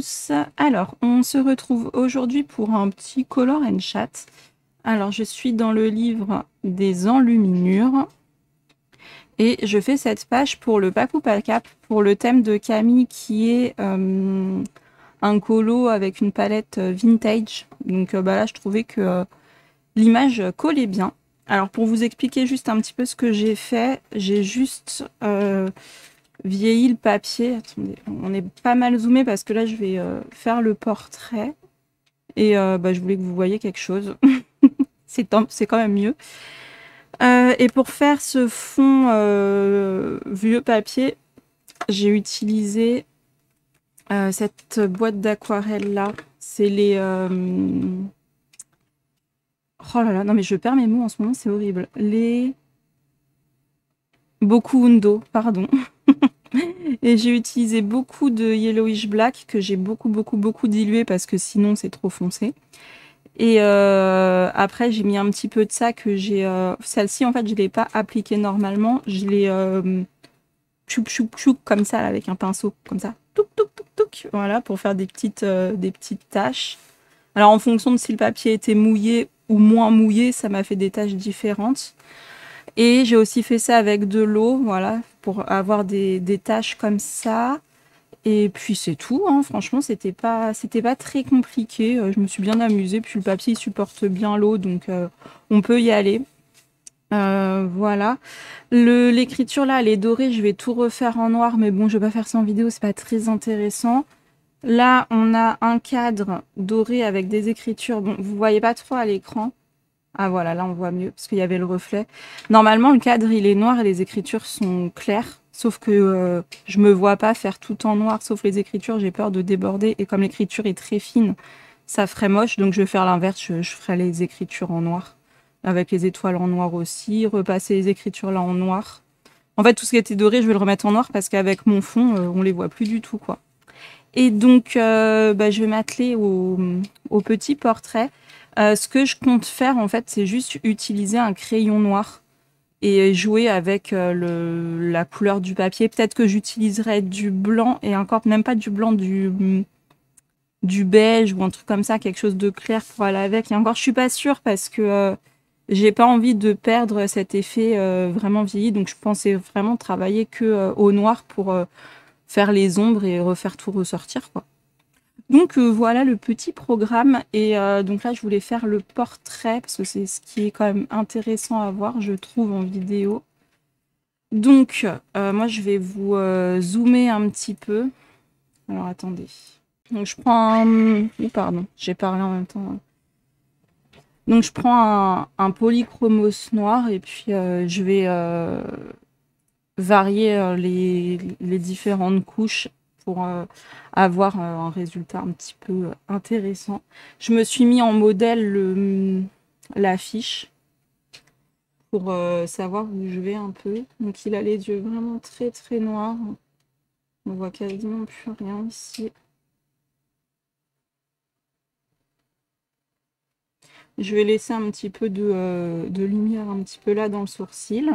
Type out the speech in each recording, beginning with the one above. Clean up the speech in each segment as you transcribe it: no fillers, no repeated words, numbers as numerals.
tous. Alors, on se retrouve aujourd'hui pour un petit color and chat. Alors, je suis dans le livre des enluminures et je fais cette page pour le Paku Pakap, pour le thème de Camille qui est un colo avec une palette vintage. Donc là, je trouvais que l'image collait bien. Alors, pour vous expliquer juste un petit peu ce que j'ai fait, j'ai juste vieilli le papier. Attendez, on est pas mal zoomé parce que là, je vais faire le portrait. Et je voulais que vous voyiez quelque chose. C'est quand même mieux. Et pour faire ce fond vieux papier, j'ai utilisé cette boîte d'aquarelle là. C'est les... Oh là là, non mais je perds mes mots en ce moment, c'est horrible. Les... Bokuhundo, pardon. Et j'ai utilisé beaucoup de Yellowish Black que j'ai beaucoup dilué parce que sinon c'est trop foncé. Et après j'ai mis un petit peu de ça que j'ai... Celle-ci en fait je ne l'ai pas appliquée normalement. Je l'ai choup comme ça là, avec un pinceau comme ça. Touc. Voilà, pour faire des petites taches. Alors en fonction de si le papier était mouillé ou moins mouillé, ça m'a fait des taches différentes. Et j'ai aussi fait ça avec de l'eau, voilà, pour avoir des taches comme ça. Et puis c'est tout, hein. Franchement, c'était pas très compliqué. Je me suis bien amusée, puis le papier il supporte bien l'eau, donc on peut y aller. Voilà. L'écriture là, elle est dorée, je vais tout refaire en noir, mais bon, je vais pas faire ça en vidéo, c'est pas très intéressant. Là, on a un cadre doré avec des écritures. Bon, vous voyez pas trop à l'écran. Ah voilà, là on voit mieux parce qu'il y avait le reflet. Normalement, le cadre il est noir et les écritures sont claires. Sauf que je me vois pas faire tout en noir, sauf les écritures, j'ai peur de déborder. Et comme l'écriture est très fine, ça ferait moche. Donc je vais faire l'inverse, je ferai les écritures en noir. Avec les étoiles en noir aussi, repasser les écritures là en noir. En fait, tout ce qui était doré, je vais le remettre en noir parce qu'avec mon fond, on les voit plus du tout, quoi. Et donc, je vais m'atteler au petit portrait. Ce que je compte faire, en fait, c'est juste utiliser un crayon noir et jouer avec la couleur du papier. Peut-être que j'utiliserai du blanc et encore même pas du blanc, du beige ou un truc comme ça, quelque chose de clair pour aller avec. Et encore, je suis pas sûre parce que j'ai pas envie de perdre cet effet vraiment vieilli. Donc, je pensais vraiment travailler que au noir pour faire les ombres et refaire tout ressortir, quoi. Donc voilà le petit programme. Et donc là, je voulais faire le portrait parce que c'est ce qui est quand même intéressant à voir, je trouve, en vidéo. Donc, moi, je vais vous zoomer un petit peu. Alors, attendez. Donc, je prends un... Oh, pardon, j'ai parlé en même temps. Donc, je prends un polychromos noir et puis je vais varier les différentes couches pour avoir un résultat un petit peu intéressant. Je me suis mis en modèle l'affiche pour savoir où je vais un peu. Donc il a les yeux vraiment très noirs. On voit quasiment plus rien ici. Je vais laisser un petit peu de lumière un petit peu là dans le sourcil.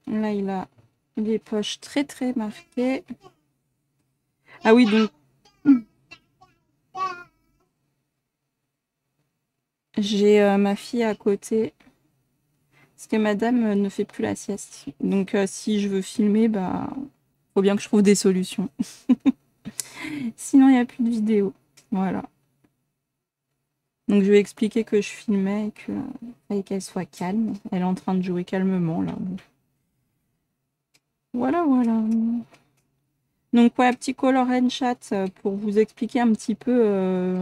Là, il a les poches très marquées. Ah oui, donc j'ai ma fille à côté. Parce que madame ne fait plus la sieste. Donc si je veux filmer, faut bien que je trouve des solutions. Sinon, il n'y a plus de vidéo. Voilà. Donc je vais expliquer que je filmais et qu'elle soit calme. Elle est en train de jouer calmement là. Voilà. Donc ouais, petit color and chat pour vous expliquer un petit peu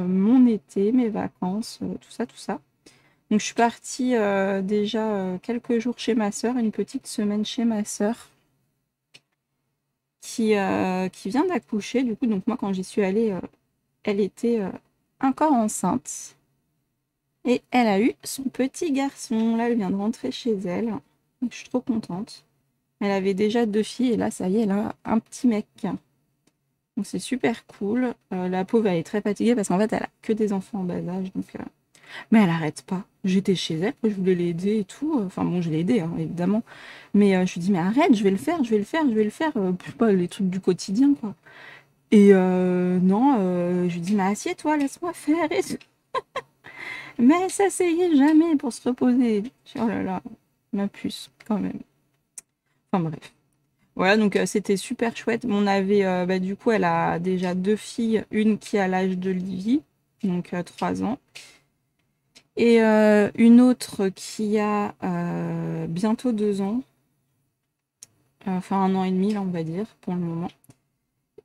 mon été, mes vacances, tout ça. Donc je suis partie déjà quelques jours chez ma sœur, une petite semaine chez ma sœur qui vient d'accoucher. Du coup, donc moi quand j'y suis allée, elle était encore enceinte. Et elle a eu son petit garçon. Là, elle vient de rentrer chez elle. Donc je suis trop contente. Elle avait déjà 2 filles et là, ça y est, elle a un petit mec. Donc c'est super cool. La pauvre, elle est très fatiguée parce qu'en fait, elle a que des enfants en bas âge. Donc Mais elle arrête pas. J'étais chez elle, je voulais l'aider et tout. Enfin bon, je l'ai aidée, hein, évidemment. Mais je lui dis, mais arrête, je vais le faire, je vais le faire, je vais le faire. Je sais pas, les trucs du quotidien, quoi. Et non, je lui dis, mais assieds-toi, laisse-moi faire. Et tout. Mais elle s'asseyait jamais pour se reposer. Je dis, oh là là, ma puce, quand même. Enfin bref. Voilà, donc c'était super chouette. On avait, bah, du coup, elle a déjà 2 filles, une qui a l'âge de Livy, donc 3 ans, et une autre qui a bientôt 2 ans, enfin 1 an et demi, là, on va dire, pour le moment.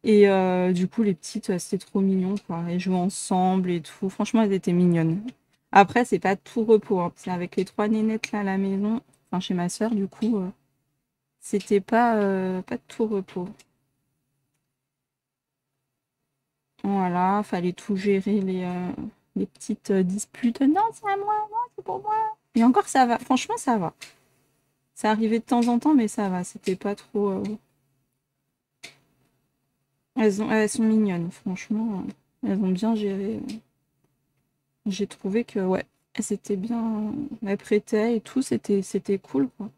Et du coup, les petites, c'était trop mignon, quoi. Elles jouaient ensemble et tout. Franchement, elles étaient mignonnes. Après, c'est pas tout repos, hein. C'est avec les 3 nénettes là à la maison, enfin chez ma sœur, du coup, c'était pas de tout repos. Voilà, fallait tout gérer les petites disputes. Non, c'est à moi, non, c'est pour moi. Et encore, ça va. Franchement, ça va. Ça arrivait de temps en temps, mais ça va. C'était pas trop. Elles sont mignonnes, franchement. Elles ont bien géré. J'ai trouvé que, ouais, elles étaient bien. Elles prêtaient et tout. C'était cool, quoi.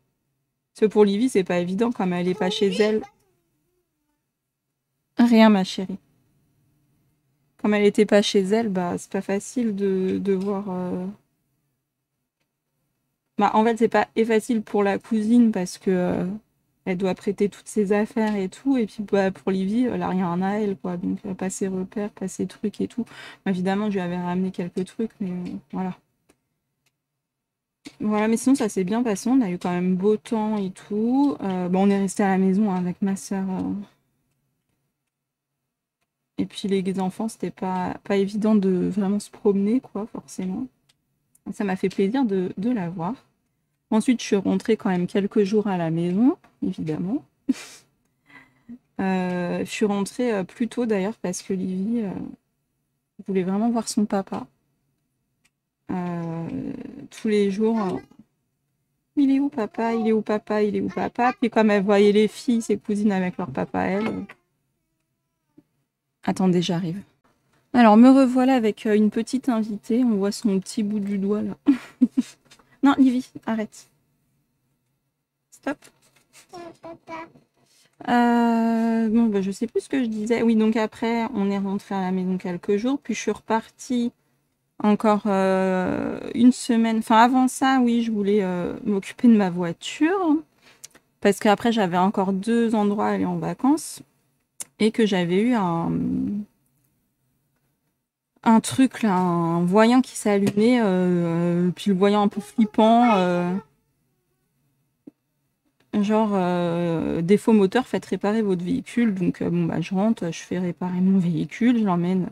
Parce que pour Livy, c'est pas évident, comme elle est pas chez elle. Rien, ma chérie. Comme elle était pas chez elle, bah, c'est pas facile de voir. Bah, en fait, c'est pas facile pour la cousine parce que elle doit prêter toutes ses affaires et tout. Et puis bah, pour Livy, elle a rien à elle, quoi. Donc pas ses repères, pas ses trucs et tout. Évidemment, je lui avais ramené quelques trucs, mais voilà. Voilà, mais sinon ça s'est bien passé. On a eu quand même beau temps et tout. Bon, on est resté à la maison, hein, avec ma sœur. Et puis les enfants, c'était pas évident de vraiment se promener, quoi, forcément. Ça m'a fait plaisir de la voir. Ensuite, je suis rentrée quand même quelques jours à la maison, évidemment. Je suis rentrée plus tôt d'ailleurs parce que Livy voulait vraiment voir son papa. Tous les jours, il est où papa? Il est où papa? Il est où papa? Puis comme elle voyait les filles, ses cousines avec leur papa, elle. Attendez, j'arrive. Alors, me revoilà avec une petite invitée. On voit son petit bout du doigt là. Non, Livy, arrête. Stop. Bon, bah, je sais plus ce que je disais. Oui, donc après, on est rentré à la maison quelques jours, puis je suis repartie encore une semaine. Enfin, avant ça, oui, je voulais m'occuper de ma voiture, parce qu'après, j'avais encore 2 endroits à aller en vacances, et que j'avais eu un truc là, un voyant qui s'allumait, puis le voyant un peu flippant. Genre, défaut moteur, faites réparer votre véhicule. Donc, bon, bah, je rentre, je fais réparer mon véhicule, je l'emmène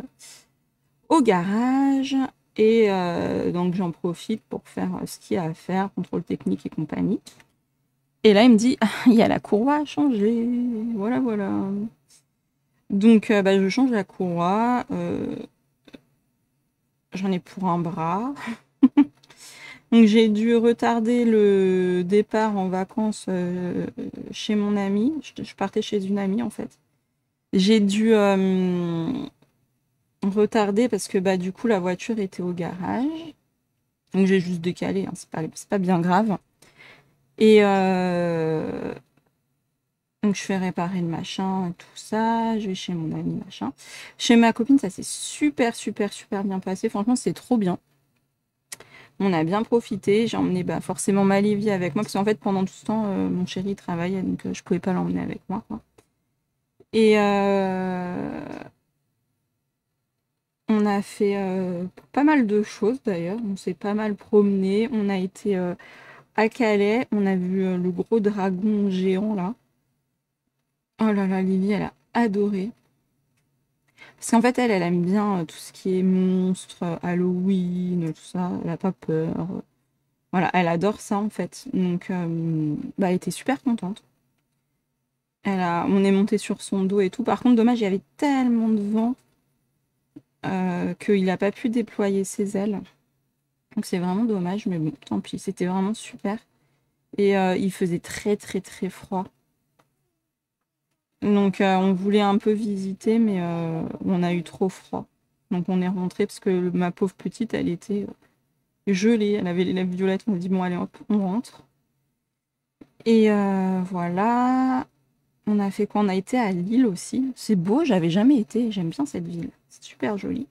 au garage. Et donc, j'en profite pour faire ce qu'il y a à faire, contrôle technique et compagnie. Et là, il me dit, ah, il y a la courroie à changer. Voilà, voilà. Donc, bah, je change la courroie. J'en ai pour un bras. Donc, j'ai dû retarder le départ en vacances chez mon amie. Je partais chez une amie, en fait. J'ai dû retarder parce que bah, du coup, la voiture était au garage. Donc, j'ai juste décalé, hein, c'est pas bien grave. Et donc, je fais réparer le machin, tout ça. Je vais chez mon ami, machin. Chez ma copine, ça s'est super, super, super bien passé. Franchement, c'est trop bien. On a bien profité. J'ai emmené bah, forcément ma Livy avec moi parce qu'en fait, pendant tout ce temps, mon chéri travaillait donc je pouvais pas l'emmener avec moi, quoi. Et on a fait pas mal de choses d'ailleurs. On s'est pas mal promené. On a été à Calais. On a vu le gros dragon géant là. Oh là là, Lily, elle a adoré. Parce qu'en fait, elle aime bien tout ce qui est monstre, Halloween, tout ça. Elle a pas peur. Voilà, elle adore ça en fait. Donc, bah, elle était super contente. On est monté sur son dos et tout. Par contre, dommage, il y avait tellement de vent qu'il n'a pas pu déployer ses ailes. Donc c'est vraiment dommage, mais bon, tant pis, c'était vraiment super. Et il faisait très très très froid. Donc on voulait un peu visiter, mais on a eu trop froid. Donc on est rentré parce que ma pauvre petite, elle était gelée, elle avait les lèvres violettes. On a dit bon allez hop, on rentre. Et voilà. On a fait quoi? On a été à Lille aussi. C'est beau, j'avais jamais été. J'aime bien cette ville. C'est super joli.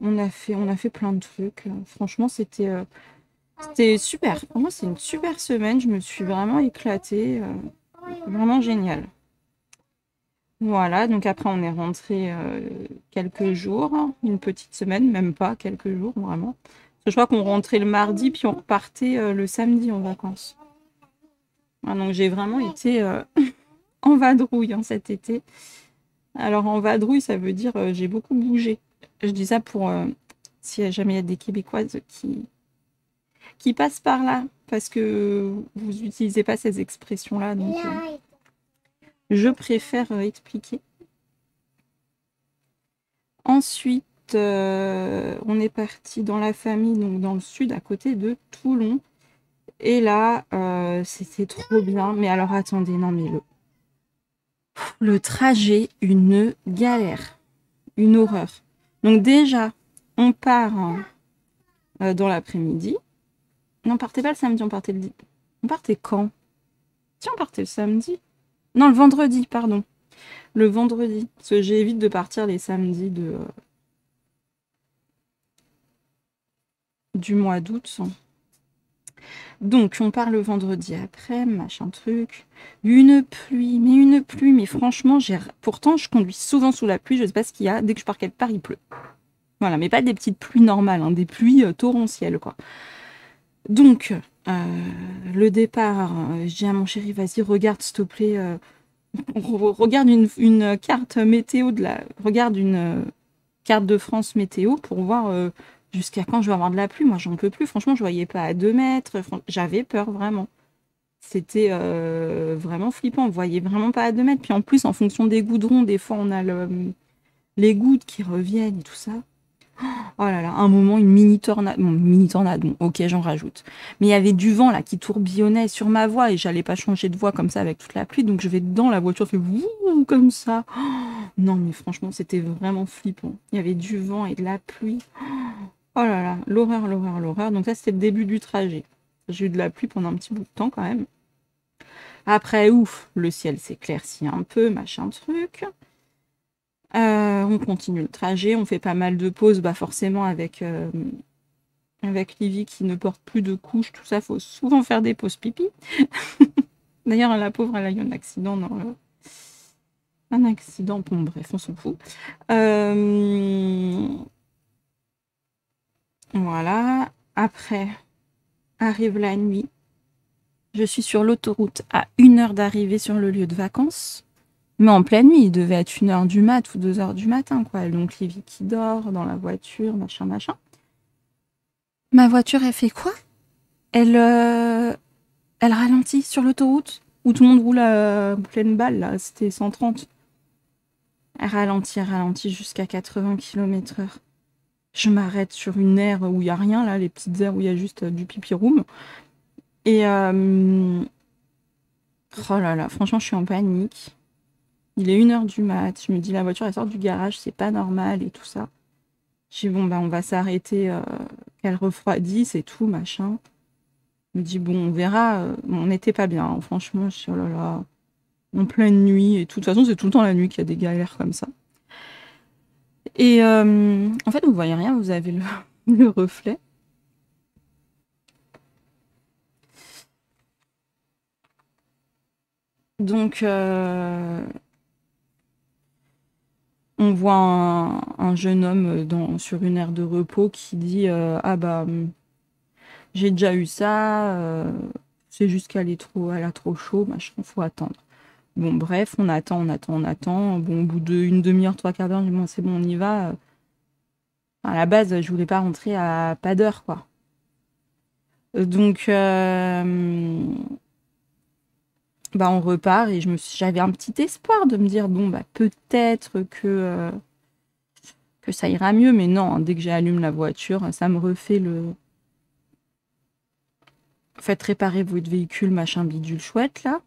On a fait plein de trucs. Franchement, c'était super. Pour moi, c'est une super semaine. Je me suis vraiment éclatée. Vraiment génial. Voilà, donc après, on est rentré quelques jours, une petite semaine, même pas quelques jours, vraiment. Parce que je crois qu'on rentrait le mardi, puis on repartait le samedi en vacances. Ah, donc j'ai vraiment été en vadrouille cet été. Alors en vadrouille, ça veut dire j'ai beaucoup bougé. Je dis ça pour si jamais il y a des Québécoises qui passent par là, parce que vous n'utilisez pas ces expressions-là, donc je préfère expliquer. Ensuite, on est parti dans la famille, donc dans le sud, à côté de Toulon. Et là, c'était trop bien. Mais alors attendez, non mais le trajet, une galère, une horreur. Donc déjà, on part dans l'après-midi. Non, on partait pas le samedi, on partait On partait quand? Tiens, on partait le samedi. Non, le vendredi, pardon. Le vendredi. Parce que j'évite de partir les samedis du mois d'août. Donc, on part le vendredi après, machin truc. Une pluie, mais franchement, pourtant, je conduis souvent sous la pluie, je sais pas ce qu'il y a. Dès que je pars quelque part, il pleut. Voilà, mais pas des petites pluies normales, hein, des pluies torrentielles, quoi. Donc, le départ, je dis à mon chéri, vas-y, regarde, s'il te plaît, regarde une carte météo regarde une carte de France météo pour voir jusqu'à quand je vais avoir de la pluie. Moi, j'en peux plus. Franchement, je voyais pas à 2 mètres. J'avais peur, vraiment. C'était vraiment flippant. On voyait vraiment pas à 2 mètres. Puis en plus, en fonction des goudrons, des fois, on a les gouttes qui reviennent et tout ça. Oh là là, un moment, une mini tornade, bon, ok, j'en rajoute. Mais il y avait du vent là qui tourbillonnait sur ma voie et j'allais pas changer de voie comme ça avec toute la pluie, donc je vais dedans, la voiture fait wouh comme ça. Oh, non, mais franchement, c'était vraiment flippant. Il y avait du vent et de la pluie. Oh là là, l'horreur, l'horreur, l'horreur. Donc ça, c'était le début du trajet. J'ai eu de la pluie pendant un petit bout de temps quand même. Après, ouf, le ciel s'éclaircit un peu, machin truc. On continue le trajet, on fait pas mal de pauses, bah forcément avec Livy qui ne porte plus de couches, tout ça, faut souvent faire des pauses pipi. D'ailleurs, la pauvre, elle a eu un accident un accident, bon bref, on s'en fout. Voilà. Après, arrive la nuit. Je suis sur l'autoroute à 1 heure d'arriver sur le lieu de vacances. Mais en pleine nuit, il devait être 1 heure du mat ou 2 heures du matin, quoi. Donc Livy qui dort dans la voiture, machin, machin. Ma voiture, elle fait quoi? Elle ralentit sur l'autoroute où tout le monde roule à pleine balle, là. C'était 130. Elle ralentit jusqu'à 80 km/h. Je m'arrête sur une aire où il n'y a rien, là, les petites aires où il y a juste du pipi room. Et oh là là, franchement, je suis en panique. Il est 1 heure du mat. Je me dis, la voiture, elle sort du garage, c'est pas normal et tout ça. Je dis, bon, bah, on va s'arrêter, qu'elle refroidisse et tout, machin. Je me dis, bon, on verra. On n'était pas bien, hein. Franchement, je suis, oh là là, en pleine nuit. Et tout. De toute façon, c'est tout le temps la nuit qu'il y a des galères comme ça. Et en fait, vous voyez rien, vous avez le reflet. Donc, on voit un jeune homme sur une aire de repos qui dit ah bah j'ai déjà eu ça, c'est juste elle a trop chaud, machin, faut attendre. Bon bref, on attend. Bon, au bout d'une demi-heure, 3/4 d'heure, je dis bon c'est bon, on y va. À la base, je voulais pas rentrer à pas d'heure, quoi. Donc bah on repart et j'avais un petit espoir de me dire bon bah peut-être que ça ira mieux, mais non, hein, dès que j'allume la voiture, ça me refait le faites réparer votre véhicule, machin bidule chouette là.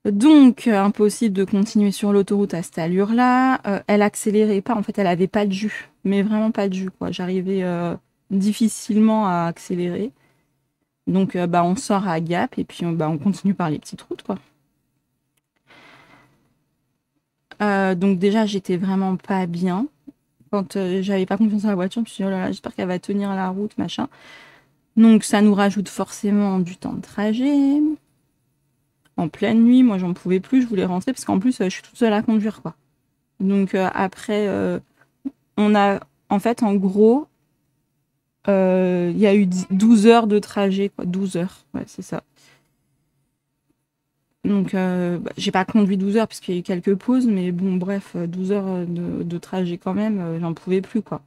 Donc, impossible de continuer sur l'autoroute à cette allure-là. Elle accélérait pas, en fait, elle avait pas de jus. Mais vraiment pas de jus, quoi. J'arrivais difficilement à accélérer. Donc, bah, on sort à Gap et puis bah, on continue par les petites routes, quoi. Donc déjà, j'étais vraiment pas bien. Quand j'avais pas confiance en la voiture, je me suis dit, oh là là, j'espère qu'elle va tenir la route, machin. Donc ça nous rajoute forcément du temps de trajet. En pleine nuit, moi j'en pouvais plus, je voulais rentrer parce qu'en plus je suis toute seule à conduire, quoi. Donc après, on a, en fait, en gros, il y a eu 12 heures de trajet, quoi. 12 heures, ouais, c'est ça. Donc bah, j'ai pas conduit 12 heures puisqu'il y a eu quelques pauses, mais bon, bref, 12 heures de trajet quand même, j'en pouvais plus, quoi.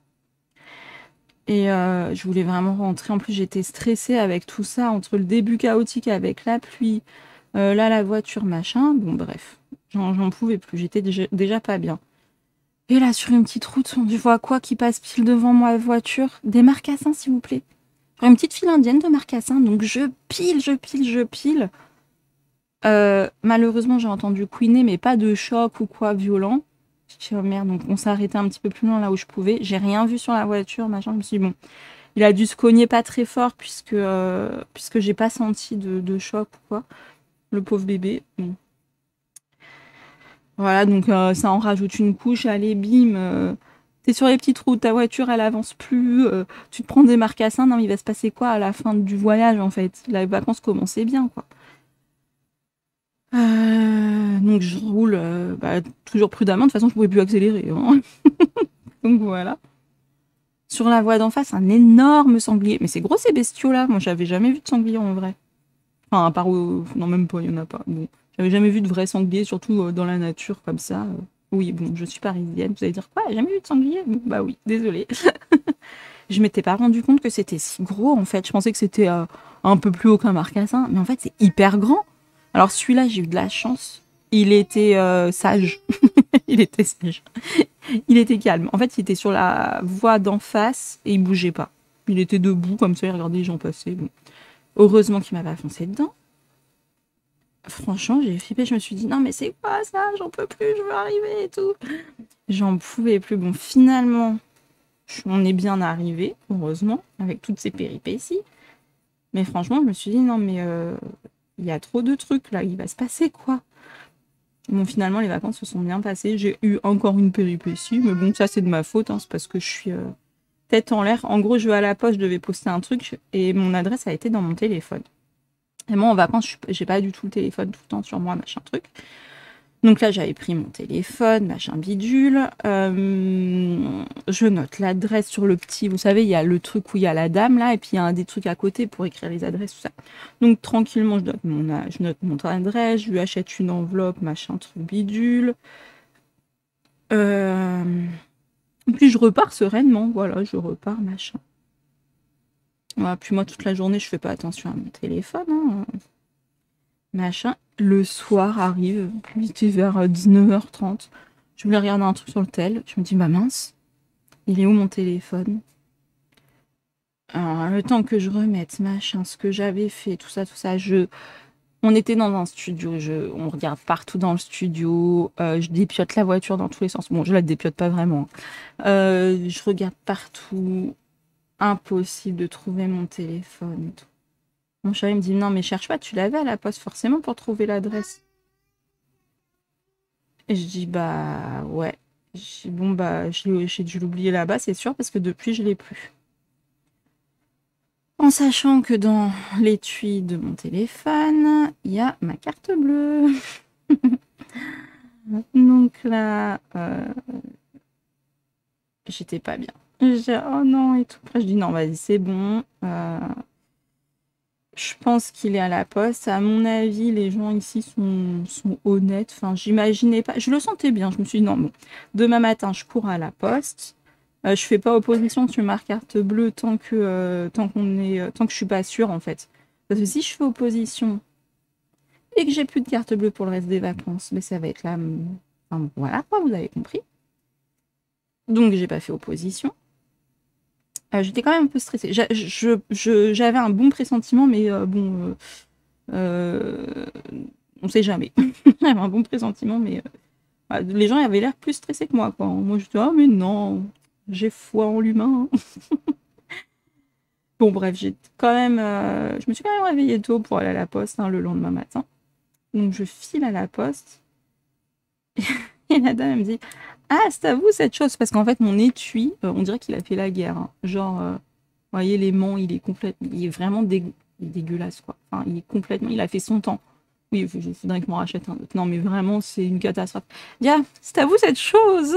Et je voulais vraiment rentrer. En plus, j'étais stressée avec tout ça, entre le début chaotique avec la pluie, là, la voiture, machin. Bon, bref, j'en pouvais plus. J'étais déjà pas bien. Et là, sur une petite route, je vois quoi qui passe pile devant moi, la voiture. Des marcassins, s'il vous plaît. Genre une petite file indienne de marcassins. Donc, je pile. Malheureusement, j'ai entendu couiner, mais pas de choc ou quoi violent. Je me suis dit, oh merde, donc on s'est arrêté un petit peu plus loin là où je pouvais. J'ai rien vu sur la voiture, machin. Je me suis dit, bon, il a dû se cogner pas très fort puisque j'ai pas senti de choc ou quoi. Le pauvre bébé. Bon. Voilà, donc ça en rajoute une couche. Allez, bim. T'es sur les petites routes, ta voiture elle avance plus. Tu te prends des marcassins. Non, mais il va se passer quoi à la fin du voyage en fait? Les vacances commençaient bien, quoi. Donc je roule bah, toujours prudemment. De toute façon, je pouvais plus accélérer, hein. Donc voilà. Sur la voie d'en face, un énorme sanglier. Mais c'est gros ces bestiaux là. Moi, j'avais jamais vu de sanglier en vrai. Enfin, à part non, même pas, il y en a pas. Bon. J'avais jamais vu de vrai sanglier, surtout dans la nature comme ça. Oui, bon, je suis parisienne. Vous allez dire quoi? Jamais vu de sanglier? Bon, bah oui, désolée. Je m'étais pas rendu compte que c'était si gros en fait. Je pensais que c'était un peu plus haut qu'un marcassin, mais en fait c'est hyper grand. Alors celui-là, j'ai eu de la chance. Il était sage. Il était sage. Il était calme. En fait, il était sur la voie d'en face et il bougeait pas. Il était debout comme ça, il regardait les gens passer. Bon. Heureusement qu'il m'a pas foncé dedans. Franchement, j'ai flippé. Je me suis dit, non, mais c'est quoi ça? J'en peux plus, je veux arriver et tout. J'en pouvais plus. Bon, finalement, on est bien arrivé, heureusement, avec toutes ces péripéties. Mais franchement, je me suis dit, non, mais il y a trop de trucs là, il va se passer quoi? Bon, finalement, les vacances se sont bien passées. J'ai eu encore une péripétie, mais bon, ça, c'est de ma faute, hein, c'est parce que je suis tête en l'air. En gros, je vais à la poste, je devais poster un truc et mon adresse a été dans mon téléphone. Et moi, en vacances, j'ai pas du tout le téléphone tout le temps sur moi, machin truc. Donc là, j'avais pris mon téléphone, machin bidule. Je note l'adresse sur le petit. Vous savez, il y a le truc où il y a la dame là, et puis il y a des trucs à côté pour écrire les adresses, tout ça. Donc tranquillement, je note mon adresse, je lui achète une enveloppe, machin truc bidule. Puis je repars sereinement, voilà, je repars, machin. Voilà, puis moi, toute la journée, je fais pas attention à mon téléphone, hein. Machin. Le soir arrive, puis c'était vers 19h30. Je voulais regarder un truc sur le tel. Je me dis, bah mince, il est où mon téléphone? Alors, le temps que je remette, machin, ce que j'avais fait, tout ça, on était dans un studio, on regarde partout dans le studio, je dépiote la voiture dans tous les sens. Bon, je la dépiote pas vraiment. Je regarde partout, impossible de trouver mon téléphone et tout. Mon chéri me dit, non mais cherche pas, tu l'avais à la poste forcément pour trouver l'adresse. Et je dis, bah ouais. Je dis, bon, bah j'ai dû l'oublier là-bas, c'est sûr, parce que depuis, je l'ai plus. En sachant que dans l'étui de mon téléphone, il y a ma carte bleue. Donc là, j'étais pas bien. J'ai oh non et tout. Après, je dis non, vas-y, c'est bon. Je pense qu'il est à la poste. À mon avis, les gens ici sont honnêtes. Enfin, j'imaginais pas. Je le sentais bien. Je me suis dit non, bon. Demain matin, je cours à la poste. Je fais pas opposition sur ma carte bleue tant que je suis pas sûre en fait. Parce que si je fais opposition et que j'ai plus de carte bleue pour le reste des vacances, mais ça va être là. Enfin, voilà quoi, vous avez compris. Donc j'ai pas fait opposition. J'étais quand même un peu stressée. J'avais un bon pressentiment, mais bon. On sait jamais. J'avais un bon pressentiment, mais les gens avaient l'air plus stressés que moi, quoi. Moi, je dis, ah, mais non, j'ai foi en l'humain. Bon, bref, je me suis quand même réveillée tôt pour aller à la poste le lendemain matin. Donc, je file à la poste. Et la dame, elle me dit, ah, c'est à vous cette chose. Parce qu'en fait, mon étui, on dirait qu'il a fait la guerre, hein. Genre, vous voyez, l'aimant, il est vraiment dégueulasse, quoi. Enfin, il a fait son temps. Oui, il faudrait que je m'en rachète un autre. Non, mais vraiment, c'est une catastrophe. Elle dit, ah, c'est à vous cette chose.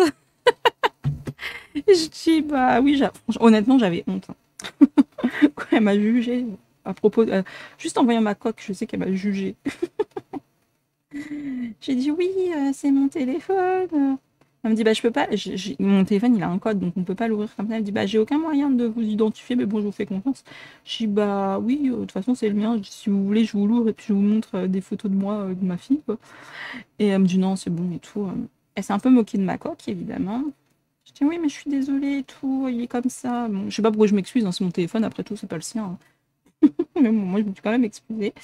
Et je dis, bah oui, honnêtement, j'avais honte, hein. Quand elle m'a jugée, à propos, juste en voyant ma coque, je sais qu'elle m'a jugée. J'ai dit, oui, c'est mon téléphone. Elle me dit, bah je peux pas, mon téléphone il a un code donc on peut pas l'ouvrir comme ça. Elle me dit, bah j'ai aucun moyen de vous identifier, mais bon, je vous fais confiance. Je dis, bah oui, de toute façon c'est le mien. Je dis, si vous voulez, je vous l'ouvre et puis je vous montre des photos de moi, de ma fille, quoi. Et elle me dit, non, c'est bon et tout. Elle s'est un peu moquée de ma coque, évidemment. Je dis, oui, mais je suis désolée et tout, il est comme ça. Bon, je sais pas pourquoi je m'excuse, hein, c'est mon téléphone, après tout, c'est pas le sien, hein. Mais bon, moi je me suis quand même excusée.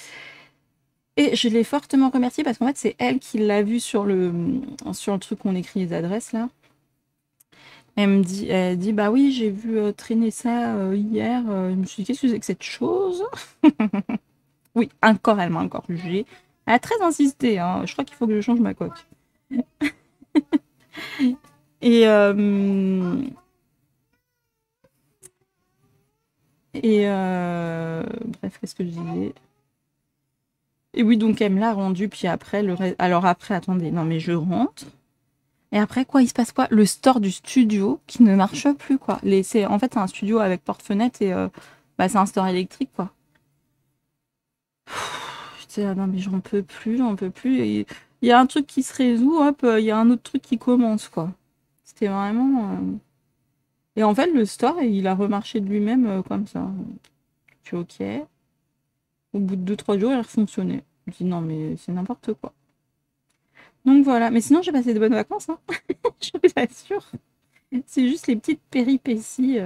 Et je l'ai fortement remerciée parce qu'en fait, c'est elle qui l'a vu sur le truc qu'on écrit les adresses là. Elle dit, bah oui, j'ai vu traîner ça hier. Je me suis dit, qu'est-ce que c'est que cette chose? Oui, encore, elle m'a encore jugée. Elle a très insisté, hein. Je crois qu'il faut que je change ma coque. Et, bref, qu'est-ce que je disais? Et oui, donc elle me l'a rendu, puis après, alors après, attendez, non mais je rentre. Et après, quoi, il se passe quoi? Le store du studio qui ne marche plus, quoi. En fait, c'est un studio avec porte-fenêtre et bah, c'est un store électrique, quoi. Je disais, ah non, mais j'en peux plus, j'en peux plus. Et il y a un truc qui se résout, hop, il y a un autre truc qui commence, quoi. C'était vraiment. Et en fait, le store, il a remarché de lui-même comme ça. Je suis ok. Au bout de 2-3 jours, il a refonctionné. Je me dis, non, mais c'est n'importe quoi. Donc voilà. Mais sinon, j'ai passé de bonnes vacances, hein. Je vous assure. C'est juste les petites péripéties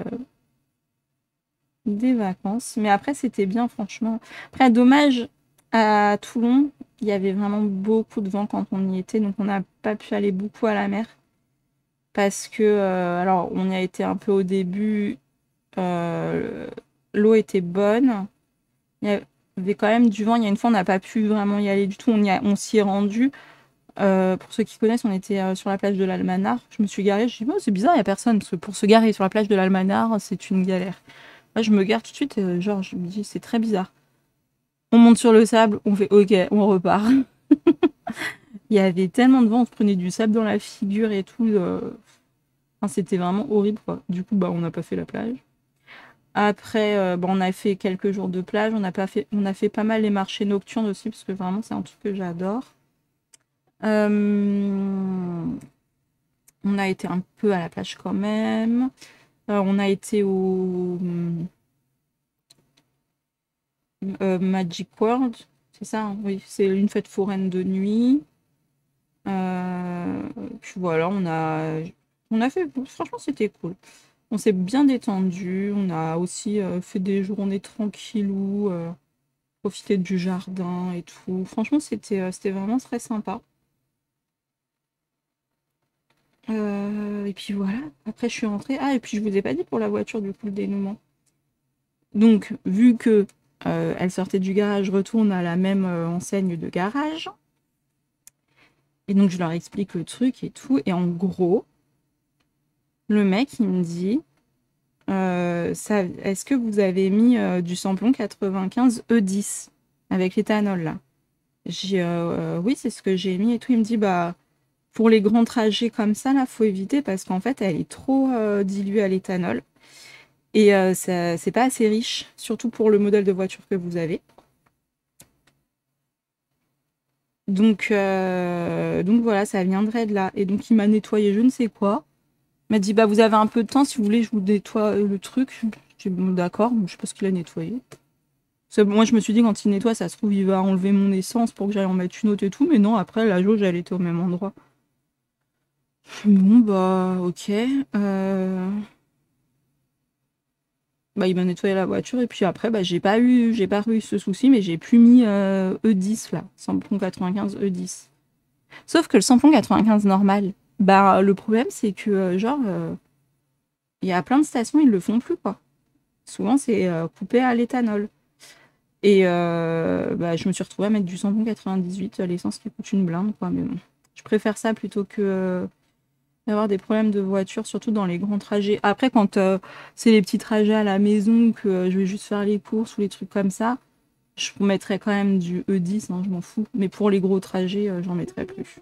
des vacances. Mais après, c'était bien, franchement. Après, dommage, à Toulon, il y avait vraiment beaucoup de vent quand on y était. Donc, on n'a pas pu aller beaucoup à la mer. Parce que, alors, on y a été un peu au début. euh, L'eau était bonne. Il y avait quand même du vent. Il y a une fois, on n'a pas pu vraiment y aller du tout. On s'y est rendu. Pour ceux qui connaissent, on était sur la plage de l'Almanar. Je me suis garée. Je me suis dit, oh, c'est bizarre, il n'y a personne. Parce que pour se garer sur la plage de l'Almanar, c'est une galère. Là, je me gare tout de suite. Genre, je me dis, c'est très bizarre. On monte sur le sable, on fait OK, on repart. Il y avait tellement de vent, on se prenait du sable dans la figure et tout. Enfin, c'était vraiment horrible, quoi. Du coup, bah, on n'a pas fait la plage. Après, bah, on a fait quelques jours de plage. On a fait pas mal les marchés nocturnes aussi, parce que vraiment, c'est un truc que j'adore. Euh, on a été un peu à la plage quand même. On a été au Magic World. C'est ça, hein, oui. C'est une fête foraine de nuit. Puis voilà, on a fait. Franchement, c'était cool. On s'est bien détendu. On a aussi fait des journées tranquillou, profité du jardin et tout. Franchement, c'était vraiment très sympa. Et puis voilà. Après, je suis rentrée. Ah, et puis je vous ai pas dit pour la voiture, du coup, le dénouement. Donc, vu que elle sortait du garage, je retourne à la même enseigne de garage. Et donc, je leur explique le truc et tout. Et en gros, le mec, il me dit, est-ce que vous avez mis du samplon 95 E10 avec l'éthanol là? J'ai oui, c'est ce que j'ai mis et tout. Il me dit, bah, pour les grands trajets comme ça, là, faut éviter parce qu'en fait, elle est trop diluée à l'éthanol. Et c'est pas assez riche, surtout pour le modèle de voiture que vous avez. Donc voilà, ça viendrait de là. Et donc il m'a nettoyé je ne sais quoi. Il m'a dit, bah vous avez un peu de temps, si vous voulez, je vous nettoie le truc. J'ai dit, bon, d'accord, je sais pas ce qu'il a nettoyé. Moi je me suis dit, quand il nettoie, ça se trouve, il va enlever mon essence pour que j'aille en mettre une autre et tout. Mais non, après, la jauge, elle était au même endroit. Bon, bah, ok. Bah, il m'a nettoyé la voiture et puis après, bah, j'ai pas eu ce souci, mais j'ai plus mis E10 là, samplon 95 E10. Sauf que le samplon 95 normal, bah, le problème c'est que il y a plein de stations, ils le font plus quoi. Souvent c'est coupé à l'éthanol. Et bah, je me suis retrouvée à mettre du samplon 98, l'essence qui coûte une blinde quoi. Mais bon, je préfère ça plutôt que d'avoir des problèmes de voiture, surtout dans les grands trajets. Après, quand c'est les petits trajets à la maison, que je vais juste faire les courses ou les trucs comme ça, je mettrais quand même du E10, hein, je m'en fous. Mais pour les gros trajets, j'en mettrais plus.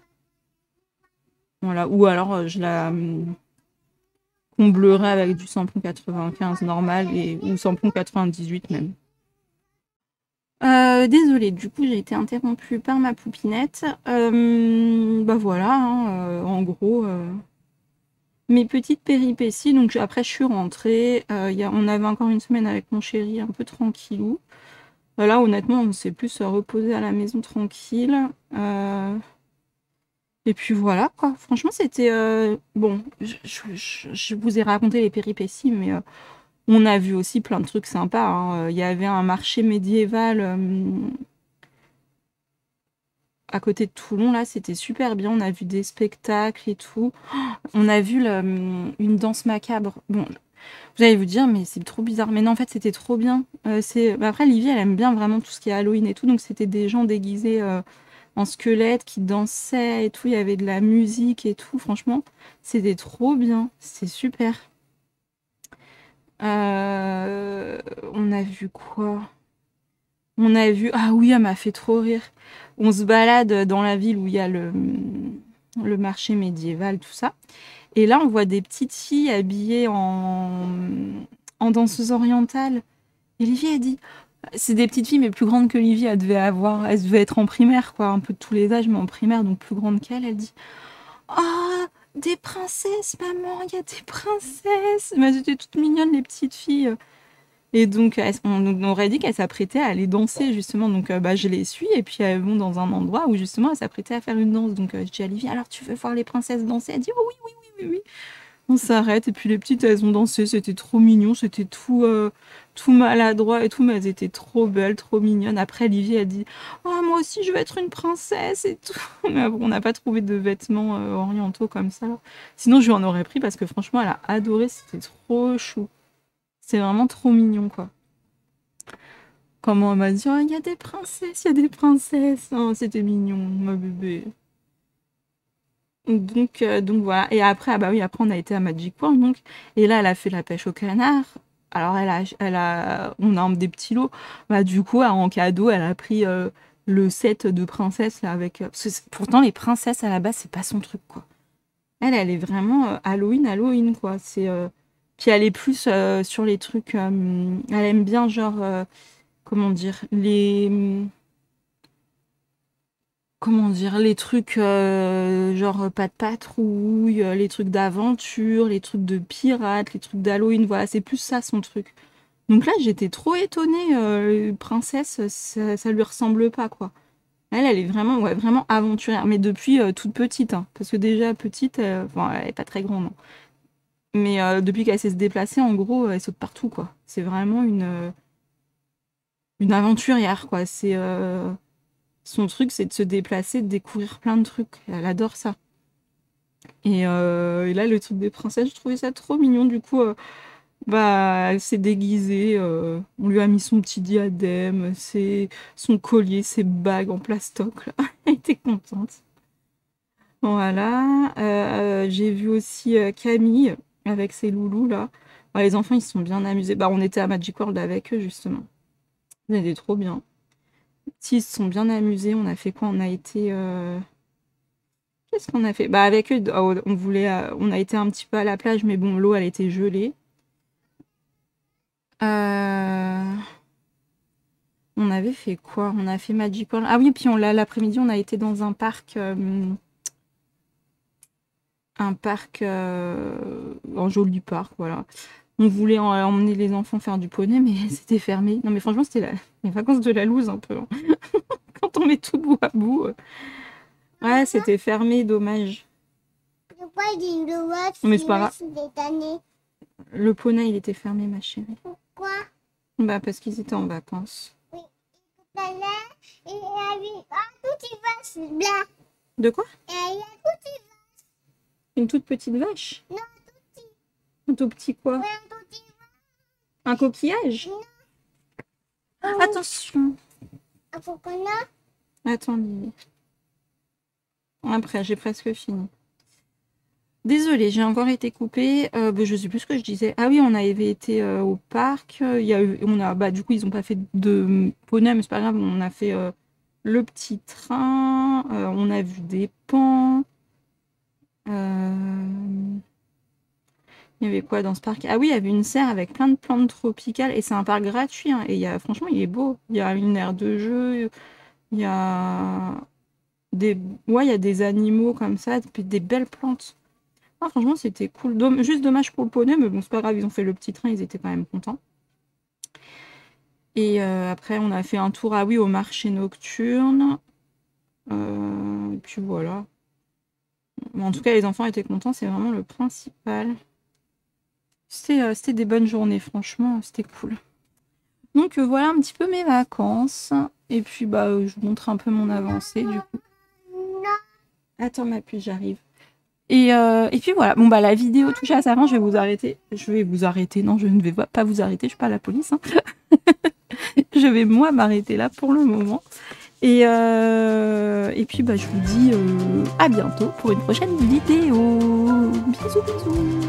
Voilà. Ou alors, je la comblerai avec du samplon 95 normal ou samplon 98 même. Désolée, du coup j'ai été interrompue par ma poupinette. Bah voilà, hein, en gros, mes petites péripéties. Donc après je suis rentrée, on avait encore une semaine avec mon chéri un peu tranquillou. Là honnêtement on s'est plus reposé à la maison tranquille. Et puis voilà quoi, franchement c'était... bon, je vous ai raconté les péripéties, mais on a vu aussi plein de trucs sympas, hein. Il y avait un marché médiéval à côté de Toulon, là, c'était super bien. On a vu des spectacles et tout. On a vu une danse macabre. Bon, vous allez vous dire, mais c'est trop bizarre. Mais non, en fait, c'était trop bien. Bah, après, Livy, elle aime bien vraiment tout ce qui est Halloween et tout. Donc, c'était des gens déguisés en squelettes qui dansaient et tout. Il y avait de la musique et tout. Franchement, c'était trop bien. C'était super. On a vu quoi? On a vu... Ah oui, elle m'a fait trop rire. On se balade dans la ville où il y a le marché médiéval, tout ça. Et là, on voit des petites filles habillées en danseuse orientale. Et Livy a dit... C'est des petites filles, mais plus grandes que Livy. Elle devait être en primaire, quoi. Un peu de tous les âges, mais en primaire, donc plus grande qu'elle. Elle dit... Oh, des princesses, maman, il y a des princesses. Mais elles étaient toutes mignonnes, les petites filles. Et donc, on aurait dit qu'elle s'apprêtait à aller danser, justement. Donc, bah, je les suis. Et puis, elles vont dans un endroit où, justement, elle s'apprêtait à faire une danse. Donc, je dis à Livy, alors, tu veux voir les princesses danser? Elle dit, oh oui, oui, oui, oui, oui. On s'arrête. Et puis, les petites, elles ont dansé. C'était trop mignon. C'était tout maladroit et tout. Mais elles étaient trop belles, trop mignonnes. Après, Livy a dit, oh, moi aussi, je veux être une princesse et tout. Mais bon, on n'a pas trouvé de vêtements orientaux comme ça. Sinon, je lui en aurais pris parce que, franchement, elle a adoré. C'était trop chou. C'est vraiment trop mignon, quoi. Comment elle m'a dit, oh, il y a des princesses, il y a des princesses. Oh, c'était mignon, ma bébé. Donc voilà. Et après, ah bah oui, après on a été à Magic Point, donc. Et là, elle a fait la pêche au canard. Alors on a des petits lots. Bah du coup, en cadeau, elle a pris le set de princesses là avec. Parce que pourtant, les princesses à la base, c'est pas son truc, quoi. Elle est vraiment Halloween, quoi. Puis elle est plus sur les trucs. Elle aime bien genre. Comment dire, les trucs genre pas de patrouille, les trucs d'aventure, les trucs de pirates, les trucs d'Halloween, voilà, c'est plus ça son truc. Donc là, j'étais trop étonnée, princesse, ça lui ressemble pas, quoi. Elle est vraiment, ouais, vraiment aventurière, mais depuis toute petite, hein, parce que déjà petite, bon, elle est pas très grande, hein. Mais depuis qu'elle sait se déplacer, en gros, elle saute partout, quoi. C'est vraiment une aventurière, quoi. Son truc, c'est de se déplacer, de découvrir plein de trucs. Elle adore ça. Et là, le truc des princesses, je trouvais ça trop mignon. Du coup, bah, elle s'est déguisée. On lui a mis son petit diadème, son collier, ses bagues en plastoc, là. Elle était contente. Voilà. J'ai vu aussi Camille avec ses loulous, là. Bah, les enfants, ils se sont bien amusés. Bah, on était à Magic World avec eux, justement. C'était trop bien. Ils se sont bien amusés. On a fait quoi? On a été... Qu'est-ce qu'on a fait? Bah avec eux, on a été un petit peu à la plage, mais bon, l'eau, elle était gelée. Euh, On avait fait quoi? On a fait Magic World. Ah oui, puis l'après-midi, on a été dans un joli parc, voilà. On voulait emmener les enfants faire du poney, mais c'était fermé. Non, mais franchement, c'était les vacances de la loose un peu, hein. Quand on met tout bout à bout. Ouais, c'était fermé, dommage. Mais c'est pas grave. Le poney, il était fermé, ma chérie. Quoi? Bah parce qu'ils étaient en vacances. Oui. La neige, et il y avait un petit vache blanc. De quoi? Et il y a un petit Une toute petite vache? non, un tout petit. Un tout petit quoi? Ouais, un tout petit Un coquillage? Non. Attention! Un coconut. Attends, Lily. Après, j'ai presque fini. Désolée, j'ai encore été coupée. Je sais plus ce que je disais. Ah oui, on avait été au parc. Du coup, ils n'ont pas fait de poney, mais c'est pas grave. On a fait le petit train. On a vu des pans. Il y avait quoi dans ce parc? Ah oui, il y avait une serre avec plein de plantes tropicales. Et c'est un parc gratuit, hein. Et franchement, il est beau. Il y a une aire de jeu. Il y a des, ouais, il y a des animaux comme ça, puis des belles plantes. Ah, franchement, c'était cool. Juste dommage pour le poney, mais bon, c'est pas grave, ils ont fait le petit train, ils étaient quand même contents. Et après, on a fait un tour, ah oui, au marché nocturne. Et puis voilà. Bon, en tout cas, les enfants étaient contents, c'est vraiment le principal. C'était des bonnes journées, franchement, c'était cool. Donc voilà un petit peu mes vacances. Et puis, je vous montre un peu mon avancée, du coup. Non. Attends, ma puce, j'arrive. Et puis voilà, bon la vidéo touche à sa fin, je vais vous arrêter. Non, je ne vais pas vous arrêter, je suis pas la police. Hein. Je vais moi m'arrêter là pour le moment. Et puis je vous dis à bientôt pour une prochaine vidéo. Bisous bisous.